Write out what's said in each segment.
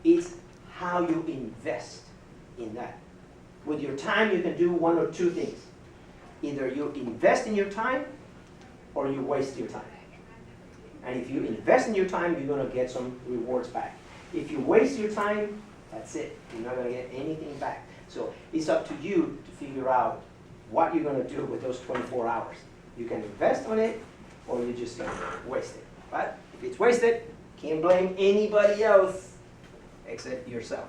It's how you invest in that. With your time, you can do one or two things. Either you invest in your time, or you waste your time. And if you invest in your time, you're going to get some rewards back. If you waste your time, that's it. You're not going to get anything back. So it's up to you to figure out what you're going to do with those 24 hours. You can invest on it, or you just going to waste it. But if it's wasted, can't blame anybody else except yourself.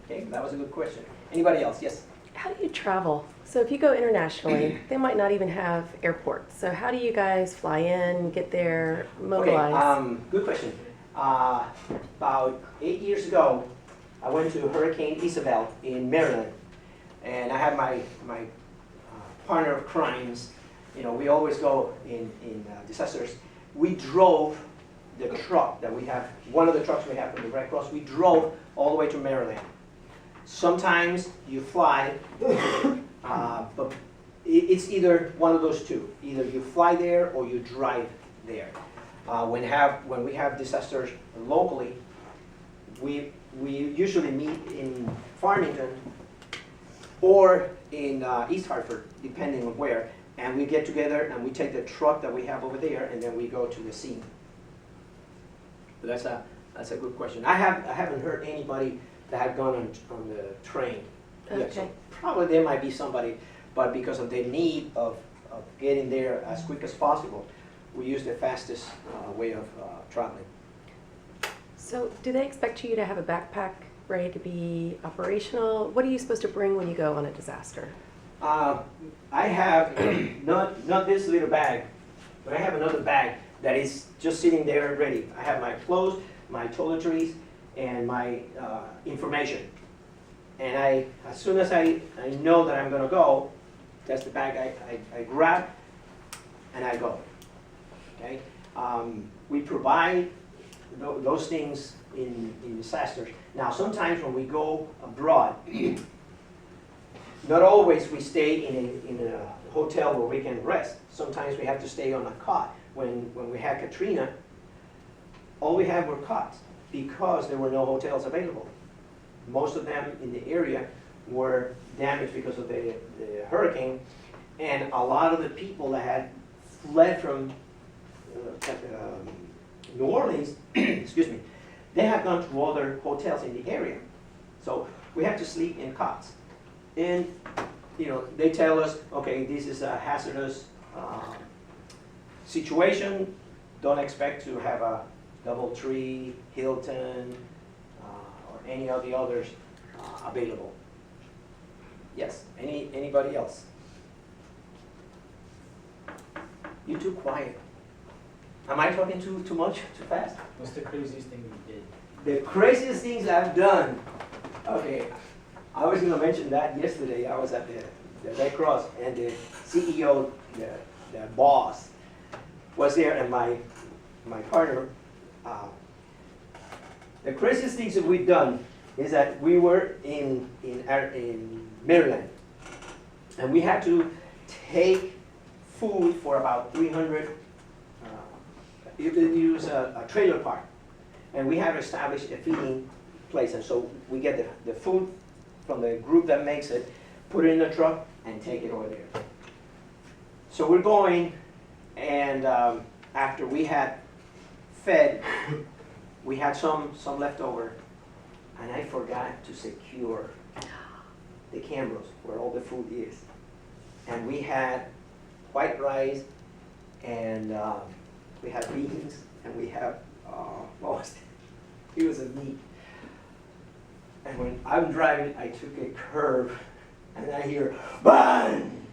Okay, that was a good question. Anybody else? Yes? How do you travel? So if you go internationally, they might not even have airports. So how do you guys fly in, get there, mobilize? Okay, good question. About 8 years ago, I went to Hurricane Isabel in Maryland, and I had my partner of crimes. You know, we always go in disasters. We drove the truck that we have, one of the trucks we have from the Red Cross, we drove all the way to Maryland. Sometimes you fly, but it's either one of those two. Either you fly there or you drive there. When we have disasters locally, we usually meet in Farmington or in East Hartford, depending on where, and we get together and we take the truck that we have over there and then we go to the scene. But that's a good question. I haven't heard anybody that had gone on the train. Okay. Yet. So probably there might be somebody, but because of the need of getting there as quick as possible, we use the fastest way of traveling. So do they expect you to have a backpack ready to be operational? What are you supposed to bring when you go on a disaster? I have not this little bag, but I have another bag that is just sitting there ready. I have my clothes, my toiletries, and my information. And as soon as I know that I'm going to go, that's the bag I grab and I go. Okay? We provide those things in disasters. Now, sometimes when we go abroad, not always we stay in a hotel where we can rest. Sometimes we have to stay on a cot. When we had Katrina, all we had were cots because there were no hotels available. Most of them in the area were damaged because of the hurricane, and a lot of the people that had fled from New Orleans, excuse me, they had gone to other hotels in the area. So we had to sleep in cots. And you know, they tell us, okay, this is a hazardous situation. Don't expect to have a DoubleTree, Hilton, or any of the others available. Yes. Anybody else? You too quiet. Am I talking too much, too fast? What's the craziest thing you did? The craziest things I've done. Okay, I was going to mention that yesterday. I was at the Red Cross, and the CEO, the boss, was there, and my partner. The craziest things that we've done is that we were in Maryland, and we had to take food for about 300. Use a trailer park, and we have established a feeding place, and so we get the food from the group that makes it, put it in the truck, and take it over there. So we're going, and after we had fed, we had some left over, and I forgot to secure the cameras where all the food is. And we had white rice, and we had beans, and we have, what was it? It was a meat. And when I'm driving, I took a curve, and I hear, bang!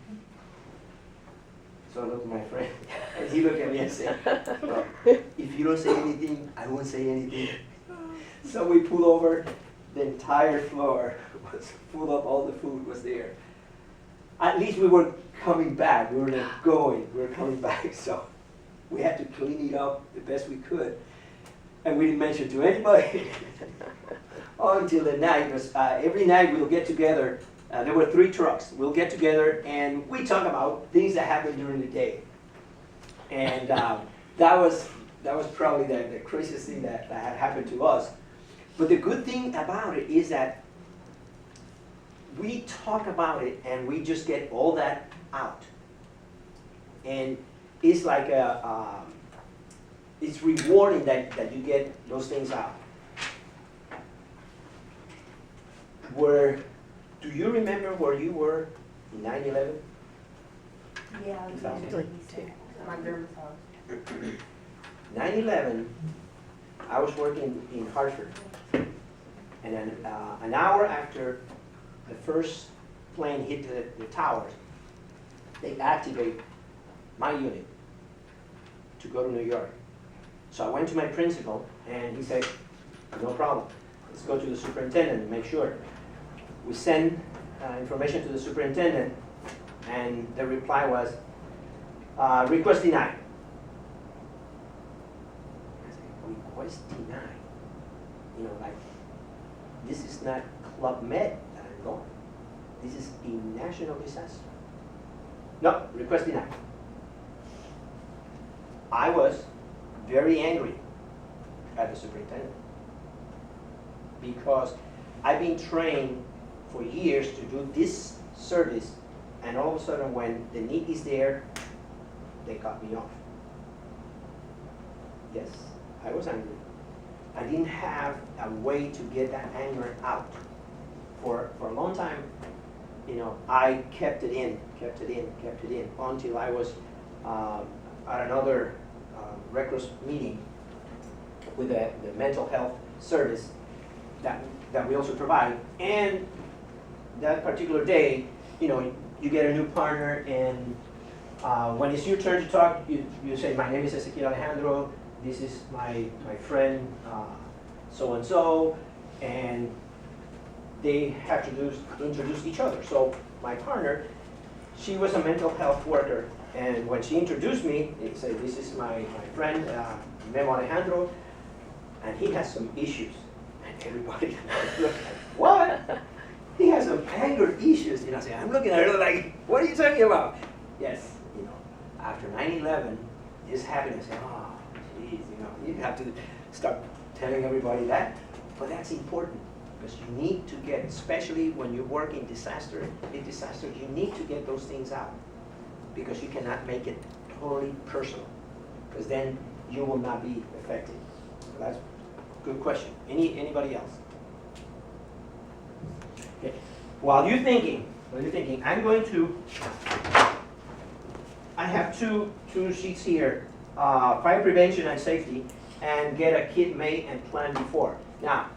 So I looked at my friend, and he looked at me and said, well, if you don't say anything, I won't say anything. So we pulled over, the entire floor was full of all the food was there. At least we were coming back, we were not going, we were coming back, so we had to clean it up the best we could. And we didn't mention to anybody until the night. Because every night we'll get together. There were 3 trucks. We'll get together and we talk about things that happened during the day. And that was that was probably the craziest thing that had happened to us. But the good thing about it is that we talk about it and we just get all that out. And it's like it's rewarding that you get those things out. Do you remember where you were in 9/11? Yeah, I was in Like the two. my grandma's house. 9/11, I was working in Hartford. And then an hour after the first plane hit the towers, they activate my unit to go to New York. So I went to my principal and he said, no problem, let's go to the superintendent and make sure. We send information to the superintendent and the reply was, request denied. I said, request denied? You know, like, this is not Club Med that I'm going. This is a national disaster. No, request denied. I was very angry at the superintendent because I've been trained for years to do this service, and all of a sudden when the need is there, they cut me off. Yes, I was angry. I didn't have a way to get that anger out. For a long time, you know, I kept it in, until I was at another reckless meeting with the mental health service that we also provide. And that particular day, you know, you get a new partner, and when it's your turn to talk, you say, my name is Ezequiel Alejandro, this is my friend so-and-so, and they have to introduce each other. So my partner, she was a mental health worker, and when she introduced me, they said, this is my friend, Memo Alejandro, and he has some issues. And everybody looked like, what? He has some anger issues. You know, I'm looking at her like, what are you talking about? Yes, you know, after 9/11, this happened. I said, oh, geez, you know, you have to start telling everybody that. But that's important because you need to get, especially when you work in disasters, you need to get those things out because you cannot make it totally personal because then you will not be effective. So that's a good question. Anybody else? Okay. While you're thinking, I'm going to, I have two sheets here, fire prevention and safety, and get a kit made and plan before. Now,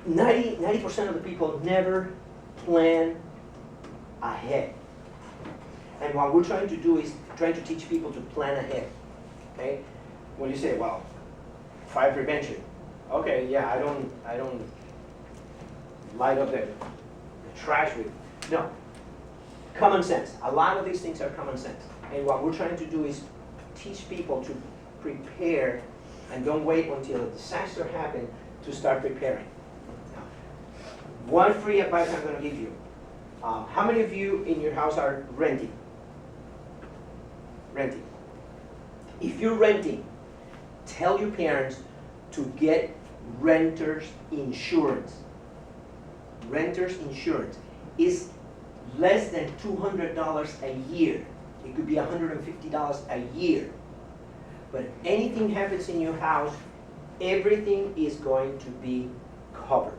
90% of the people never plan ahead. And what we're trying to do is trying to teach people to plan ahead. Okay? When you say, well, fire prevention. Okay, yeah, I don't light up the trash with, no. Common sense. A lot of these things are common sense. And what we're trying to do is teach people to prepare and don't wait until a disaster happens to start preparing. Now, one free advice I'm going to give you. How many of you in your house are renting? Renting. If you're renting, tell your parents to get renter's insurance. Renter's insurance is less than $200 a year. It could be $150 a year. But if anything happens in your house, everything is going to be covered.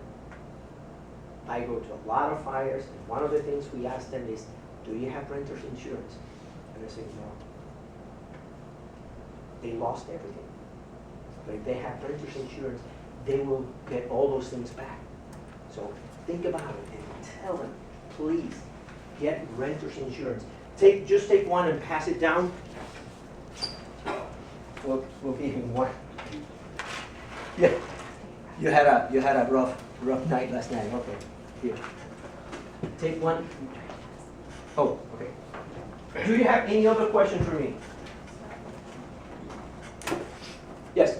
I go to a lot of fires, and one of the things we ask them is, do you have renter's insurance? And they say, no. They lost everything. But if they have renter's insurance, they will get all those things back. So think about it and tell them, please, get renter's insurance. Just take one and pass it down. We'll give him one. Yeah. You had a rough night last night. Okay. Here. Take one. Oh, okay. Do you have any other questions for me? Yes.